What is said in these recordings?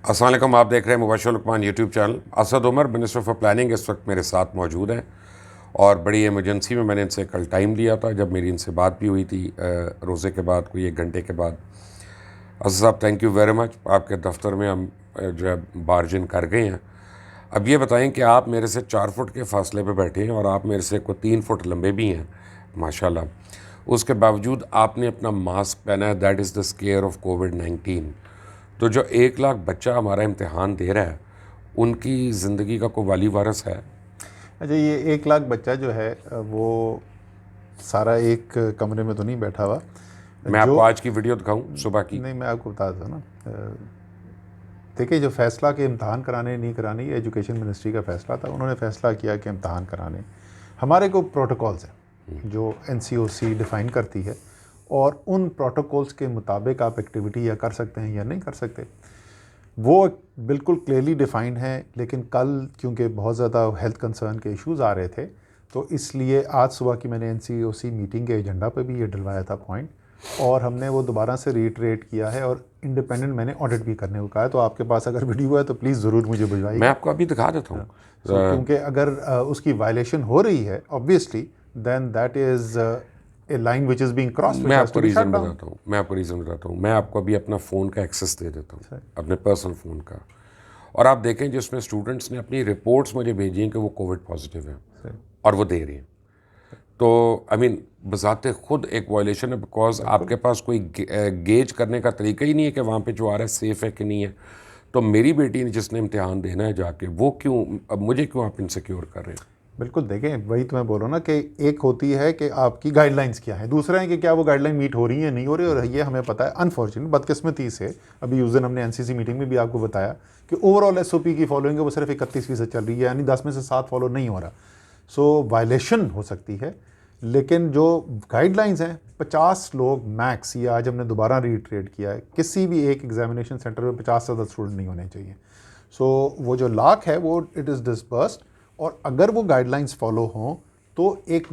अस्सलाम वालेकुम, आप देख रहे हैं Mubashar Luqman YouTube channel. Asad Umar minister for planning इस वक्त मेरे साथ मौजूद हैं और बड़ी इमरजेंसी में मैंने इनसे कल टाइम लिया था, जब मेरी इनसे बात भी हुई थी रोज़े के बाद, कोई 1 घंटे के बाद। असद साहब, थैंक यू वेरी मच। आपके दफ्तर में हम जो है बार्जिन कर गए हैं। अब ये बताएं कि आप मेरे से 4 फुट के फासले पे बैठे हैं और आप मेरे से कोई 3 फुट लंबे भी हैं माशाल्लाह। उसके बावजूद आपने अपना मास्क पहना है। That is the scare of कोविड-19। तो जो 1 लाख बच्चा हमारा इम्तिहान दे रहा है, उनकी ज़िंदगी का कोई वाली वारस है? अच्छा, ये 1 लाख बच्चा जो है वो सारा एक कमरे में तो नहीं बैठा हुआ। मैं आपको आज की वीडियो दिखाऊं सुबह की? नहीं, मैं आपको बता दूँ ना। देखिए, जो फैसला कि इम्तहान कराने नहीं कराने, ये एजुकेशन मिनिस्ट्री का फैसला था। उन्होंने फैसला किया कि इम्तहान कराने। हमारे को प्रोटोकॉल्स हैं जो NCOC डिफ़ाइन करती है, और उन प्रोटोकॉल्स के मुताबिक आप एक्टिविटी या कर सकते हैं या नहीं कर सकते, वो बिल्कुल क्लियरली डिफ़ाइंड है। लेकिन कल क्योंकि बहुत ज़्यादा हेल्थ कंसर्न के इश्यूज़ आ रहे थे, तो इसलिए आज सुबह की मैंने NCOC मीटिंग के एजेंडा पे भी ये डलवाया था पॉइंट, और हमने वो दोबारा से रीट्रेट किया है और इंडिपेंडेंट मैंने ऑडिट भी करने को कहा है। तो आपके पास अगर वीडियो है तो प्लीज़ ज़रूर मुझे भिजवाइए। मैं आपको अभी दिखा देता हूँ। क्योंकि अगर उसकी वायलेशन हो रही है obviously, then that is a line which is being cross. मैं आपको रीज़न बताता हूँ। मैं आपको अभी अपना फ़ोन का एक्सेस दे देता हूँ, अपने पर्सनल फ़ोन का। और आप देखें जिसमें स्टूडेंट्स ने अपनी रिपोर्ट्स मुझे भेजी हैं कि वो कोविड पॉजिटिव हैं और वो दे रही हैं। तो आई मीन बज़ाते खुद एक वायलेशन है, बिकॉज आपके पास कोई गेज करने का तरीका ही नहीं है कि वहाँ पे जो आ रहा है सेफ़ है कि नहीं है। तो मेरी बेटी ने जिसने इम्तिहान देना है जाके, वो क्यों, अब मुझे क्यों आप इनसिक्योर कर रहे हैं? बिल्कुल, देखें, वही तो मैं बोल रहा हूँ ना कि एक होती है कि आपकी गाइडलाइंस क्या है, दूसरा है कि क्या वो गाइडलाइन मीट हो रही है नहीं हो रही। और ये हमें पता है अनफॉर्चुनेट बदकिस्मती से, अभी उस दिन हमने NCC मीटिंग में भी आपको बताया कि ओवरऑल SOP की फॉलोइंग है वो सिर्फ 31% चल रही है, यानी 10 में से 7 फॉलो नहीं हो रहा। सो वायलेशन हो सकती है, लेकिन जो गाइडलाइंस हैं 50 लोग मैक्स, ये आज हमने दोबारा रीट्रेट किया है, किसी भी एक एग्जामिनेशन सेंटर में 50 से ज़्यादा स्टूडेंट नहीं होने चाहिए। सो वो जो लाख है वो इट इज़ डिस्पर्स्ड, और अगर वो गाइडलाइंस फॉलो हों तो एक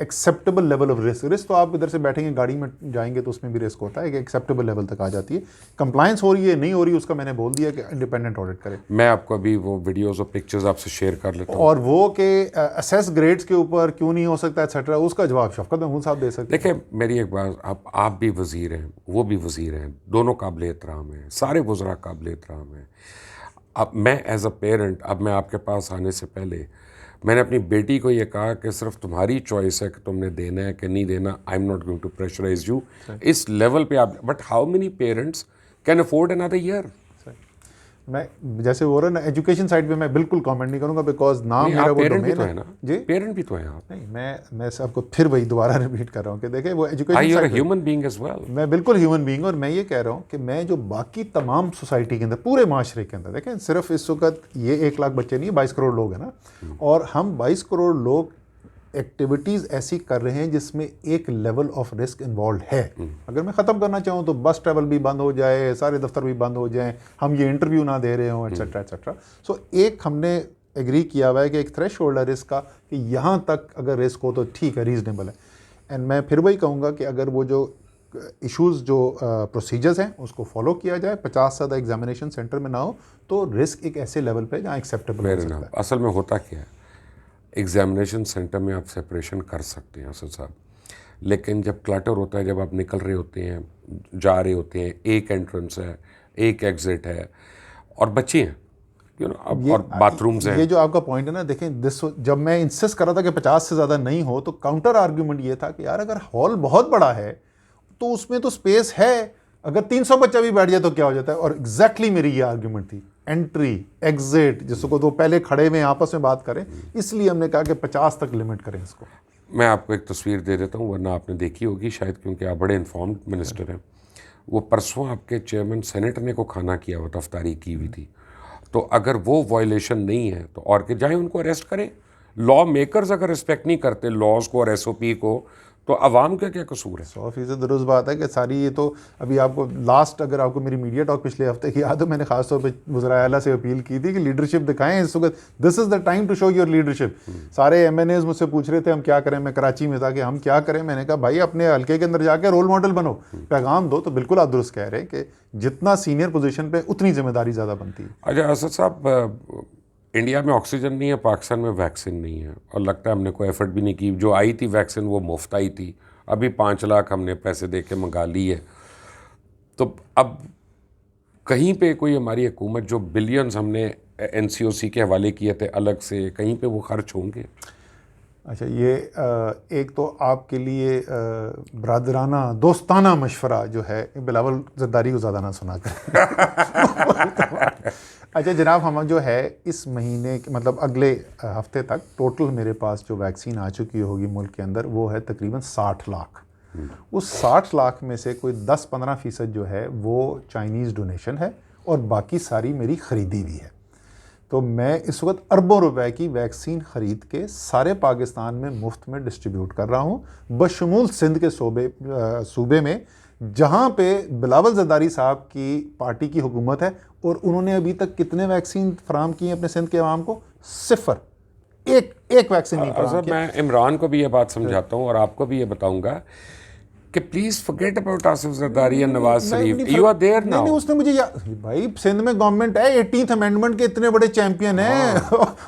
एक्सेप्टेबल लेवल ऑफ रिस्क तो आप इधर से बैठेंगे गाड़ी में जाएंगे तो उसमें भी रिस्क होता है कि एक्सेप्टेबल लेवल तक आ जाती है। कंप्लायंस हो रही है नहीं हो रही, उसका मैंने बोल दिया कि इंडिपेंडेंट ऑडिट करें। मैं आपको अभी वो वीडियोज़ और पिक्चर्स आपसे शेयर कर लेता हूँ। और वो के असेस ग्रेड्स के ऊपर क्यों नहीं हो सकता एक्सेट्रा, उसका जवाब शफकत महमूद साहब दे सकते हैं। देखिए, मेरी एक बात, आप भी वज़ीर हैं, वो भी वज़ीर हैं, दोनों काबिल एहतराम हैं, सारे वज़रा काबिल एहतराम हैं। अब मैं एज अ पेरेंट, अब मैं आपके पास आने से पहले मैंने अपनी बेटी को ये कहा कि सिर्फ तुम्हारी चॉइस है कि तुमने देना है कि नहीं देना। I am not going to pressurise you इस लेवल पे आप। But how many parents can afford another year? मैं जैसे वो रहा ना, एजुकेशन साइड पे मैं बिल्कुल कमेंट नहीं करूंगा, बिकॉज नाम मेरा वो पेरेंट भी डोमेन तो है है ना जी। पेरेंट भी तो है आप। नहीं, मैं सबको फिर वही दोबारा रिपीट कर रहा हूँ कि देखिए वो education you are side, human being as well. मैं बिल्कुल ह्यूमन बीइंग, और मैं ये कह रहा हूँ कि मैं जो बाकी तमाम सोसाइटी के अंदर, पूरे माशरे के अंदर, देखें सिर्फ इस वक्त ये 1 लाख बच्चे नहीं, 22 करोड़ लोग हैं ना, और हम 22 करोड़ लोग एक्टिविटीज़ ऐसी कर रहे हैं जिसमें एक लेवल ऑफ रिस्क इन्वॉल्व है। अगर मैं ख़त्म करना चाहूँ तो बस ट्रैवल भी बंद हो जाए, सारे दफ्तर भी बंद हो जाएं, हम ये इंटरव्यू ना दे रहे हों, एट्सेट्रा एट्सेट्रा। सो एक हमने एग्री किया हुआ है कि एक थ्रेश होल्ड है रिस्क का, कि यहाँ तक अगर रिस्क हो तो ठीक है, रीजनेबल है। एंड मैं फिर वही कहूँगा कि अगर वो जो इश्यूज़, जो प्रोसीजर्स हैं उसको फॉलो किया जाए, 50 से ज़्यादा एग्जामिनेशन सेंटर में ना हो, तो रिस्क एक ऐसे लेवल पे जहाँ एक्सेप्टेबल हो सकता है। असल में होता क्या है, एग्जामिनेशन सेंटर में आप सेपरेशन कर सकते हैं असद साहब, लेकिन जब क्लटर होता है, जब आप निकल रहे होते हैं, जा रहे होते हैं, एक एंट्रेंस है, एक एग्ज़िट है, और बच्चे हैं, यू नो, अब और बाथरूम्स हैं। ये जो आपका पॉइंट है ना, देखें जब मैं इंसिस्ट कर रहा था कि 50 से ज़्यादा नहीं हो, तो काउंटर आर्ग्यूमेंट ये था कि यार अगर हॉल बहुत बड़ा है तो उसमें तो स्पेस है, अगर 300 बच्चा भी बैठ जाए तो क्या हो जाता है। और एग्जैक्टली मेरी ये आर्ग्यूमेंट थी, एंट्री एग्जिट जिसको तो पहले खड़े हुए आपस में बात करें, इसलिए हमने कहा कि 50 तक लिमिट करें इसको। मैं आपको एक तस्वीर दे देता हूँ, वरना आपने देखी होगी शायद, क्योंकि आप बड़े इन्फॉर्म्ड मिनिस्टर हैं। वो परसों आपके चेयरमैन सेनेट ने को खाना किया हुआ, अफ्तारी की हुई थी। तो अगर वो वायलेशन नहीं है तो और के जाए, उनको अरेस्ट करें। लॉ मेकर्स अगर रिस्पेक्ट नहीं करते लॉज को और SOP को, तो अवाम का क्या कसूर है? 100% दुरुस्त बात है कि सारी ये तो अभी आपको लास्ट, अगर आपको मेरी मीडिया टॉक पिछले हफ्ते की याद हो, मैंने खास तौर पे वज़ीर आला से अपील की थी कि लीडरशिप दिखाएं इस वक्त, this is the time to show your leadership. सारे MNAs मुझसे पूछ रहे थे हम क्या करें, मैं कराची में था कि हम क्या करें। मैंने कहा भाई अपने हल्के के अंदर जाके रोल मॉडल बनो, पैगाम दो। तो बिल्कुल आप दुरुस्त कह रहे हैं कि जितना सीनियर पोजीशन पे उतनी जिम्मेदारी ज़्यादा बनती है। अच्छा असद साहब, इंडिया में ऑक्सीजन नहीं है, पाकिस्तान में वैक्सीन नहीं है, और लगता है हमने कोई एफर्ट भी नहीं की। जो आई थी वैक्सीन वो मुफ्त आई थी, अभी 5 लाख हमने पैसे दे के मंगा ली है। तो अब कहीं पे कोई हमारी हुकूमत जो बिलियंस हमने NCOC के हवाले किए थे अलग से, कहीं पे वो खर्च होंगे? अच्छा, ये एक तो आपके लिए बरादराना दोस्ताना मशवरा जो है, बिलावल ज़रदारी को ज़्यादा ना सुना कर। अच्छा जनाब, हम जो है इस महीने मतलब अगले हफ्ते तक टोटल मेरे पास जो वैक्सीन आ चुकी होगी मुल्क के अंदर वो है तकरीबन 60 लाख। उस 60 लाख में से कोई 10-15% जो है वो चाइनीज़ डोनेशन है और बाकी सारी मेरी ख़रीदी भी है। तो मैं इस वक्त अरबों रुपए की वैक्सीन ख़रीद के सारे पाकिस्तान में मुफ्त में डिस्ट्रीब्यूट कर रहा हूँ, बशमूल सिंध के सूबे में जहाँ पे बिलावल ज़रदारी साहब की पार्टी की हुकूमत है। और उन्होंने अभी तक कितने वैक्सीन फराम की हैं अपने सिंध के अवाम को? 0। एक वैक्सीन नहीं फराम किया। मैं इमरान को भी ये बात समझाता हूँ और आपको भी ये बताऊँगा कि please forget about Asif Zardari and Nawaz Sharif, you are there now. नहीं, उसने मुझे भाई सिंध में गवर्नमेंट है, 18th अमेंडमेंट के इतने बड़े चैंपियन हैं।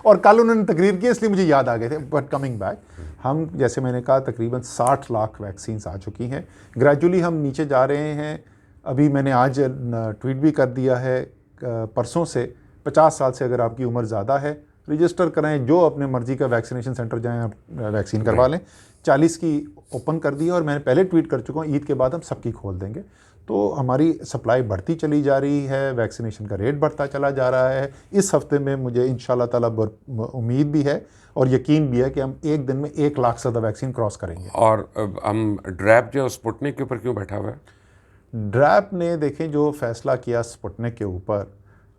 और कल उन्होंने तकरीर की इसलिए मुझे याद आ गए थे। बट कमिंग बैक, हम जैसे मैंने कहा तकरीबन 60 लाख वैक्सीन आ चुकी हैं। ग्रेजुअली हम नीचे जा रहे हैं। अभी मैंने आज ट्वीट भी कर दिया है, परसों से 50 साल से अगर आपकी उम्र ज़्यादा है रजिस्टर कराएं, जो अपने मर्जी का वैक्सीनेशन सेंटर जाएं, आप वैक्सीन करवा लें। 40 की ओपन कर दी है और मैंने पहले ट्वीट कर चुका हूँ, ईद के बाद हम सबकी खोल देंगे। तो हमारी सप्लाई बढ़ती चली जा रही है, वैक्सीनेशन का रेट बढ़ता चला जा रहा है। इस हफ्ते में मुझे इंशाल्लाह ताला उम्मीद भी है और यकीन भी है कि हम एक दिन में 1 लाख से ज़्यादा वैक्सीन क्रॉस करेंगे। और हम ड्रैप जो स्पुतनिक के ऊपर क्यों बैठा हुआ है? ड्रैप ने देखें जो फैसला किया स्पुतनिक के ऊपर,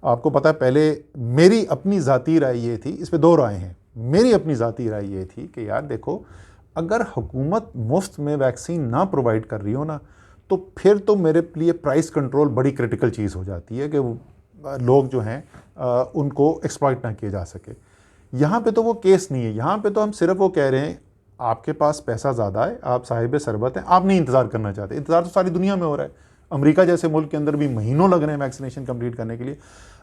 आपको पता है पहले मेरी अपनी ज़ाती राय ये थी, इस पे 2 राय हैं। मेरी अपनी ज़ाती राय ये थी कि यार देखो, अगर हुकूमत मुफ्त में वैक्सीन ना प्रोवाइड कर रही हो ना, तो फिर तो मेरे लिए प्राइस कंट्रोल बड़ी क्रिटिकल चीज़ हो जाती है कि लोग जो हैं उनको एक्सप्लॉइट ना किया जा सके। यहाँ पे तो वो केस नहीं है। यहाँ पे तो हम सिर्फ वो कह रहे हैं आपके पास पैसा ज़्यादा है, आप साहिब सरबत हैं, आप नहीं इंतज़ार करना चाहते। इंतज़ार तो सारी दुनिया में हो रहा है। अमेरिका जैसे मुल्क के अंदर भी महीनों लग रहे हैं वैक्सीनेशन कंप्लीट करने के लिए।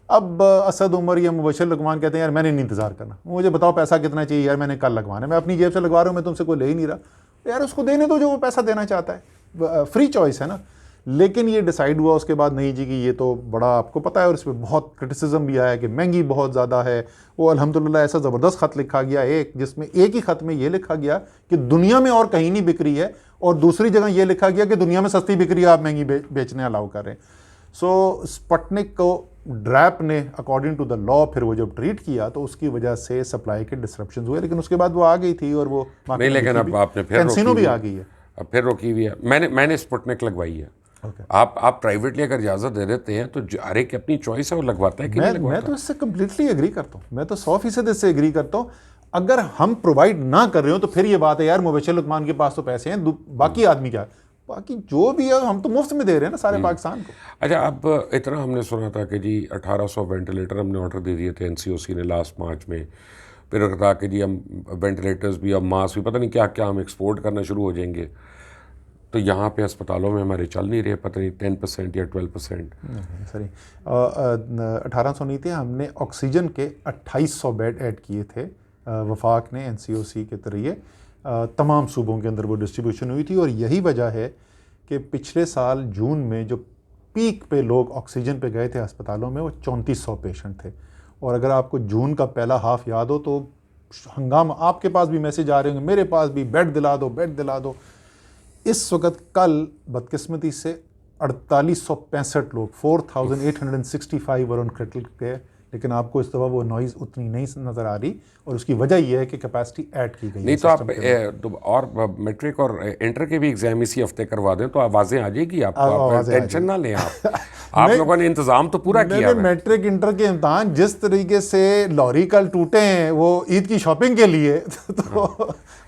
अब असद उमर या मुबशर लुकमान कहते हैं यार मैंने नहीं इंतज़ार करना, मुझे बताओ पैसा कितना चाहिए यार, मैंने कल लगवाना है, मैं अपनी जेब से लगवा रहा हूँ, मैं तुमसे कोई ले ही नहीं रहा। यार उसको देने दो जो वो पैसा देना चाहता है, फ्री चॉइस है ना। लेकिन ये डिसाइड हुआ उसके बाद नहीं जी कि ये तो बड़ा, आपको पता है, और इस पर बहुत क्रिटिसिज्म भी आया कि महंगी बहुत ज़्यादा है। वो अल्हम्दुलिल्लाह ऐसा ज़बरदस्त ख़त लिखा गया एक, जिसमें एक ही ख़त में ये लिखा गया कि दुनिया में और कहीं नहीं बिक रही है, और दूसरी जगह ये लिखा गया कि दुनिया में सस्ती बिक रही है, आप महंगी बेचने अलाउ कर रहे हैं। सो स्पुतनिक को ड्रैप ने अकॉर्डिंग टू द लॉ फिर वो जब ट्रीट किया तो उसकी वजह से सप्लाई के डिसरप्शन हुए, लेकिन उसके बाद वो आ गई थी और वो नहीं, लेकिन अब आपने फिर कैंसिनो भी आ गई है, अब फिर रोकी हुई है। मैंने स्पुतनिक लगवाई है। आप प्राइवेटली अगर इजाज़त दे देते हैं तो हर एक की अपनी चॉइस है, वो लगवाता है कि नहीं लगवाता। मैं तो इससे कम्प्लीटली एग्री करता हूँ, मैं तो 100% इससे एग्री करता हूँ। अगर हम प्रोवाइड ना कर रहे हो तो फिर ये बात है यार मुबशर लुकमान के पास तो पैसे हैं, बाकी आदमी क्या, बाकी जो भी है हम तो मुफ्त में दे रहे हैं ना सारे पाकिस्तान को। अच्छा, अब इतना हमने सुना था कि जी 1800 वेंटिलेटर हमने ऑर्डर दे दिए थे NCOC ने लास्ट मार्च में। फिर कहा कि जी हम वेंटिलेटर्स भी, अब मास्क भी, पता नहीं क्या क्या हम एक्सपोर्ट करना शुरू हो जाएंगे। तो यहाँ पे अस्पतालों में हमारे चल नहीं रहे, पता नहीं 10% या 12%। सॉरी, 1800 नहीं थे, हमने ऑक्सीजन के 2800 बेड ऐड किए थे। वफाक ने NCOC के जरिए तमाम सूबों के अंदर वो डिस्ट्रीब्यूशन हुई थी। और यही वजह है कि पिछले साल जून में जो पीक पे लोग ऑक्सीजन पे गए थे अस्पतालों में, वो 3400 पेशेंट थे। और अगर आपको जून का पहला हाफ याद हो तो हंगामा, आपके पास भी मैसेज आ रहे होंगे, मेरे पास भी, बेड दिला दो, बेड दिला दो। इस वक्त कल बदकिस्मती से 4865 लोग, 4865 वर ऑन क्रिटिकल केयर, लेकिन आपको इस दफ़ा वो नॉइज़ उतनी नहीं नज़र आ रही, और उसकी वजह यह है कि कैपेसिटी ऐड की गई नहीं है तो आप system के अंदर। और मैट्रिक और इंटर के भी एग्जाम इसी हफ्ते करवा दें तो आवाज़ें आ जाएगी आपको, आप आवाज़ें आ टेंशन ना लें आप नहीं, लोगों ने इंतज़ाम तो पूरा किया मैंने है। मैट्रिक इंटर के इम्तहान जिस तरीके से लॉरी कल टूटे हैं वो ईद की शॉपिंग के लिए तो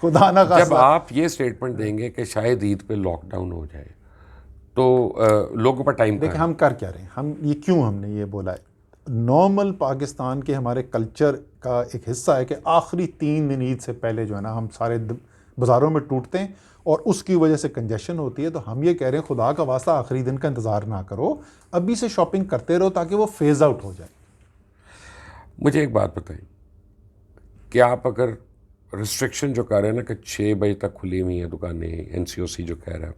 खुदा ना जब खास्ता। आप ये स्टेटमेंट देंगे कि शायद ईद पे लॉकडाउन हो जाए तो लोगों पर टाइम देखिए कहाँ हम कर क्या रहे हैं, हम ये क्यों हमने ये बोला है, नॉर्मल पाकिस्तान के हमारे कल्चर का एक हिस्सा है कि आखिरी 3 दिन ईद से पहले जो है ना हम सारे बाज़ारों में टूटते हैं और उसकी वजह से कंजेशन होती है। तो हम ये कह रहे हैं खुदा का वास्ता आखिरी दिन का इंतज़ार ना करो, अभी से शॉपिंग करते रहो ताकि वो फेज़ आउट हो जाए। मुझे एक बात बताइए कि आप अगर रिस्ट्रिक्शन जो कर रहे हैं ना कि 6 बजे तक खुली हुई हैं दुकानें, एनसीओसी जो कह रहा है,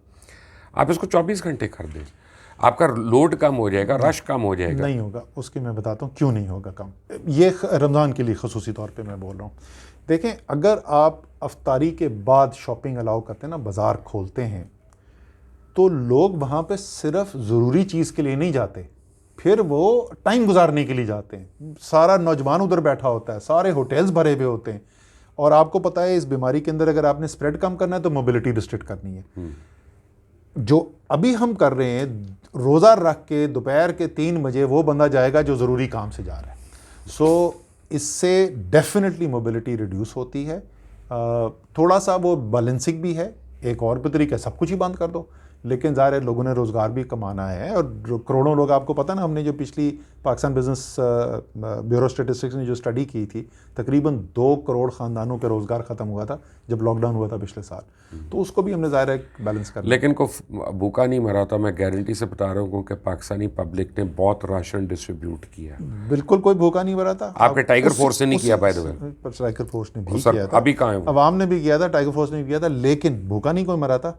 आप इसको 24 घंटे कर दें, आपका लोड कम हो जाएगा, रश कम हो जाएगा। नहीं होगा, उसके मैं बताता हूँ क्यों नहीं होगा कम। ये रमज़ान के लिए खसूसी तौर पे मैं बोल रहा हूँ। देखें, अगर आप अफ्तारी के बाद शॉपिंग अलाउ करते हैं ना, बाज़ार खोलते हैं, तो लोग वहाँ पे सिर्फ ज़रूरी चीज़ के लिए नहीं जाते, फिर वो टाइम गुजारने के लिए जाते हैं। सारा नौजवान उधर बैठा होता है, सारे होटल्स भरे हुए होते हैं, और आपको पता है इस बीमारी के अंदर अगर आपने स्प्रेड कम करना है तो मोबिलिटी रिस्ट्रिक्ट करनी है। जो अभी हम कर रहे हैं, रोज़ा रख के दोपहर के 3 बजे वो बंदा जाएगा जो ज़रूरी काम से जा रहा है। सो इससे डेफिनेटली मोबिलिटी रिड्यूस होती है। थोड़ा सा वो बैलेंसिंग भी है। एक और भी तरीका है, सब कुछ ही बंद कर दो, लेकिन ज़ाहिर है लोगों ने रोज़गार भी कमाना है, और करोड़ों लोग, आपको पता ना, हमने जो पिछली पाकिस्तान बिजनेस ब्यूरो स्टेटिस्टिक्स ने जो स्टडी की थी, तकरीबन 2 करोड़ ख़ानदानों के रोज़गार ख़त्म हुआ था जब लॉकडाउन हुआ था पिछले साल। तो उसको भी हमने ज़ाहिर है बैलेंस कर। लेकिन को भूखा नहीं मरा था, मैं गारंटी से बता रहा हूँ कि पाकिस्तानी पब्लिक ने बहुत राशन डिस्ट्रीब्यूट किया। बिल्कुल कोई भूखा नहीं मरा था। आपके टाइगर फोर्स ने नहीं किया, by the way. Tiger force ने भी सर, किया था, अभी कहाँ है वो? अवाम ने भी किया था, टाइगर फोर्स ने भी किया था, लेकिन भूखा नहीं कोई मरा था।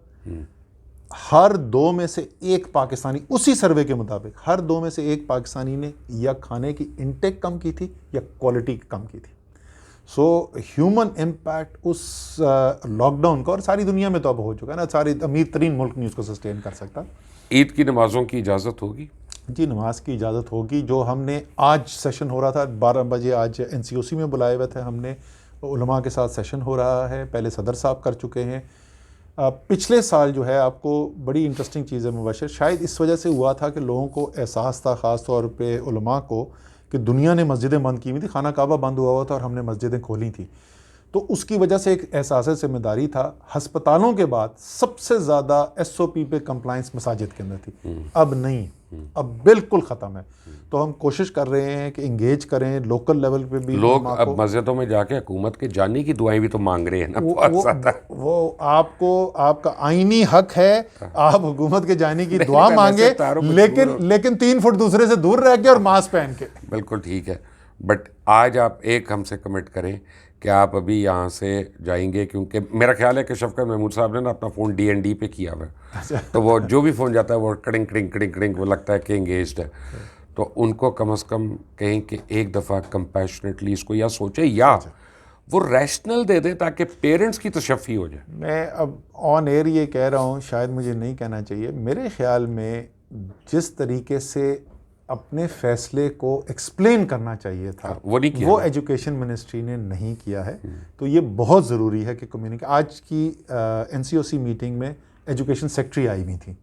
हर 2 में से 1 पाकिस्तानी, उसी सर्वे के मुताबिक हर 2 में से 1 पाकिस्तानी ने या खाने की इनटेक कम की थी या क्वालिटी कम की थी। सो ह्यूमन इम्पैक्ट उस लॉकडाउन का, और सारी दुनिया में तो अब हो चुका है ना, सारी अमीर तरीन मुल्क नहीं उसको सस्टेन कर सकता। ईद की नमाज़ों की इजाज़त होगी? जी, नमाज की इजाज़त होगी। जो हमने आज सेशन हो रहा था 12 बजे, आज एनसीओसी में बुलाए हुए थे हमने, उलमा के साथ सेशन हो रहा है, पहले सदर साहब कर चुके हैं। पिछले साल जो है, आपको बड़ी इंटरेस्टिंग चीज़ है मुबशर, शायद इस वजह से हुआ था कि लोगों को एहसास था, ख़ास तौर पे उलमा को, कि दुनिया ने मस्जिदें बंद की हुई थी, खाना काबा बंद हुआ था और हमने मस्जिदें खोली थी। तो उसकी वजह से एक एहसास ज़िम्मेदारी था। हस्पतालों के बाद सबसे ज़्यादा SOP पे कंप्लाइंस मसाजिद के अंदर थी, अब नहीं, अब बिल्कुल ख़त्म है। तो हम कोशिश कर रहे हैं कि इंगेज करें लोकल लेवल पे भी। लोग अब मस्जिदों में जाके हुकूमत के जाने की दुआएं भी तो मांग रहे हैं ना, बहुत ज़्यादा। वो आपको, आपका आईनी हक है, आप हुकूमत के जाने की दुआ मैं मांगे, वैसे तारों पे लेकिन 3 फुट दूसरे से दूर रह के और मास्क पहन के। बिल्कुल ठीक है, बट आज आप एक हमसे कमिट करें कि आप अभी यहाँ से जाएंगे, क्योंकि मेरा ख्याल है कि शफकत महमूद साहब ने ना अपना फ़ोन DND पे किया हुआ है, तो वो जो भी फ़ोन जाता है वो कड़िंग कड़िंग कड़िंग कड़िंग, वो लगता है कि इंगेज्ड है। तो उनको कम से कम कहें कि एक दफ़ा कंपैशनेटली इसको या सोचे या वो रैशनल दे दें ताकि पेरेंट्स की तशफ़ी हो जाए। मैं अब ऑन एयर ये कह रहा हूँ, शायद मुझे नहीं कहना चाहिए, मेरे ख्याल में जिस तरीके से अपने फैसले को एक्सप्लेन करना चाहिए था, वो नहीं किया, वो एजुकेशन मिनिस्ट्री ने नहीं किया है। तो ये बहुत ज़रूरी है कि आज की NCOC मीटिंग में एजुकेशन सेक्रेटरी आई हुई थी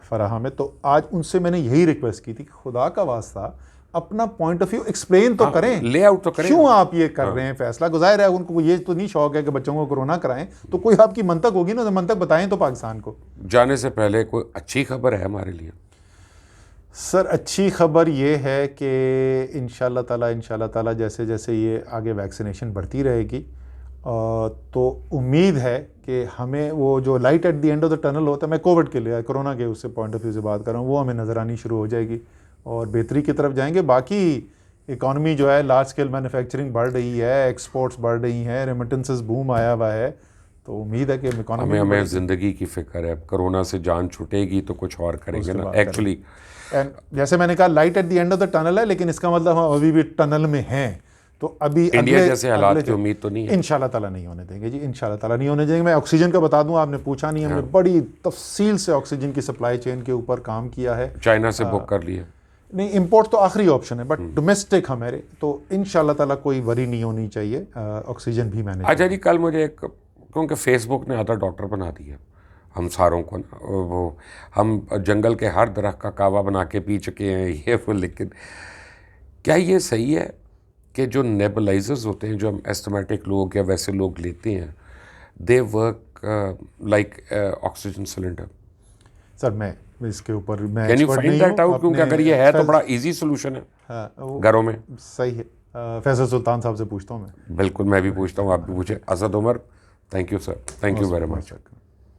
फराह में, तो आज उनसे मैंने यही रिक्वेस्ट की थी कि खुदा का वास्ता अपना पॉइंट ऑफ व्यू एक्सप्लेन तो करें, लेआउट तो करें, क्यों आप ये कर रहे हैं फैसला। गुज़ाहिर है उनको ये तो नहीं शौक है कि बच्चों को कोरोना कराएं, तो कोई आपकी मंतक होगी ना, तो मंतक बताएं तो पाकिस्तान को। जाने से पहले कोई अच्छी खबर है हमारे लिए? सर, अच्छी खबर ये है कि इंशाल्लाह ताला जैसे जैसे ये आगे वैक्सीनेशन बढ़ती रहेगी, तो उम्मीद है कि हमें वो जो light at the end of the tunnel होता है, मैं कोविड के लिए, कोरोना के उससे पॉइंट ऑफ व्यू से बात कर रहा हूँ, वो हमें नज़र आनी शुरू हो जाएगी और बेहतरी की तरफ जाएंगे। बाकी इकॉनमी जो है, लार्ज स्केल मैन्युफैक्चरिंग बढ़ रही है, एक्सपोर्ट्स बढ़ रही हैं, रेमिटेंसेस बूम आया हुआ है, तो उम्मीद है कि इकॉनमी, हमें ज़िंदगी की फ़िक्र है। कोरोना से जान छूटेगी तो कुछ और करेंगे ना एक्चुअली। एंड जैसे मैंने कहा, light at the end of the tunnel है, लेकिन इसका मतलब हम अभी भी टनल में हैं। तो अभी इंडिया जैसे हालात की उम्मीद तो नहीं है, इंशाल्लाह ताला नहीं होने देंगे जी, इंशाल्लाह ताला नहीं होने देंगे। मैं ऑक्सीजन का बता दूं, आपने पूछा नहीं, हमने बड़ी तफसील से ऑक्सीजन की सप्लाई चेन के ऊपर काम किया है। चाइना से बुक कर लिया। नहीं, इंपोर्ट तो आखिरी ऑप्शन है, बट डोमेस्टिक हमारे तो इंशाल्लाह ताला कोई वरी नहीं होनी चाहिए। ऑक्सीजन भी मैनेज। अच्छा जी, कल मुझे एक, क्योंकि फेसबुक ने आधा डॉक्टर बना दिया हम सारों को ना, वो हम जंगल के हर दरख्त का कावा बना के पी चुके हैं ये वो, लेकिन क्या ये सही है कि जो नेबुलाइजर्स होते हैं जो हम एस्थमेटिक लोग या वैसे लोग लेते हैं, they work like oxygen cylinder? Sir मैं इसके ऊपर मैं कैन यू expert फाइंड नहीं दैट हूँ, आउट? क्योंकि अपने अगर ये है तो फैज- बड़ा इजी सोल्यूशन है हाँ, वो घरों में। सही है। फैसल सुल्तान साहब से पूछता हूँ मैं। बिल्कुल, मैं भी पूछता हूँ, आप भी पूछे। Asad Umar, thank you sir, thank you very much.